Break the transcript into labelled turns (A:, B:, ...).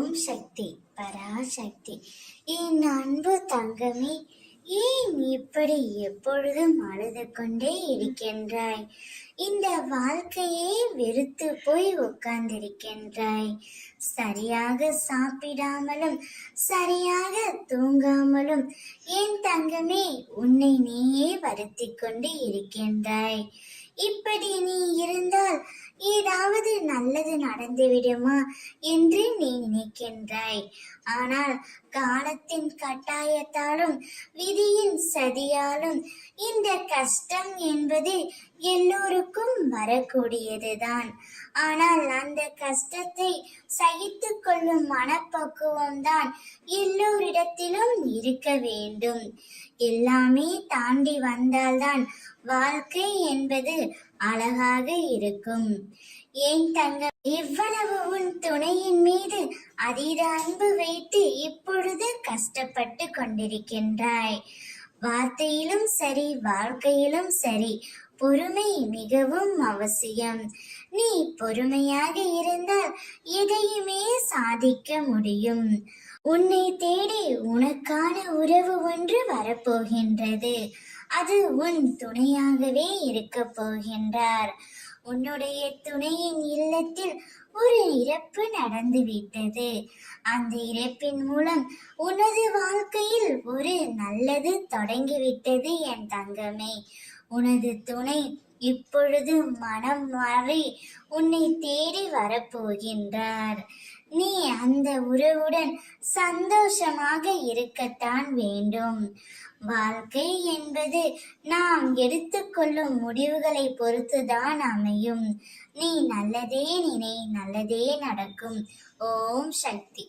A: ஓம் சக்தி பராசக்தி. என் அன்பு தங்கமே, ஏன் இப்படி எப்பொழுதும் அழுது கொண்டே இருக்கின்றாய்? இந்த வாழ்க்கையே வெறுத்து போய் உட்கார்ந்திருக்கின்றாய். சரியாக சாப்பிடாமலும் சரியாக தூங்காமலும் என் தங்கமே உன்னை நீயே வருத்தி கொண்டு இருக்கின்றாய். இப்படி நீ இருந்தால் ஏதாவது நல்லது நடந்துவிடுமா என்று நீ நினைக்கின்றாய். ஆனால் காலத்தின் கட்டாயத்தாலும் விதியின் சதியாலும் இந்த கஷ்டம் என்பது எல்லோருக்கும் வரக்கூடியதுதான். ஆனால் அந்த கஷ்டத்தை சகித்து கொள்ளும் மனப்பக்குவம் தான் எல்லோரிடத்திலும் இருக்க வேண்டும். எல்லாமே தாண்டி வந்தால்தான் வாழ்க்கை என்பது அழகாக இருக்கும். ஏன் தங்க, இவ்வளவு உன் துணையின் மீது அதீத அன்பு வைத்து இப்பொழுது கஷ்டப்பட்டு கொண்டிருக்கின்றாய். வார்த்தையிலும் சரி, வாழ்க்கையிலும் சரி, பொறுமை மிகவும் அவசியம். நீ பொறுமையாக இருந்தால் எதையுமே சாதிக்க முடியும். உன்னை தேடி உனக்கான உறவு ஒன்று வரப்போகின்றது. அது உன் துணையாகவே இருக்க போகின்றார். உன்னுடைய துணையின் இல்லத்தில் ஒரு இறப்பு நடந்துவிட்டது. அந்த இறப்பின் மூலம் உனது வாழ்க்கையில் ஒரு நல்லது தொடங்கிவிட்டது என் தங்கமே. உனது துணை இப்பொழுது மனம் மாறி உன்னை தேடி வரப்போகின்றார். நீ அந்த உறவுடன் சந்தோஷமாக இருக்கத்தான் வேண்டும். வாழ்க்கை என்பது நாம் எடுத்துக்கொள்ளும் முடிவுகளை பொறுத்துதான் அமையும். நீ நல்லதே நினை, நல்லதே நடக்கும். ஓம் சக்தி.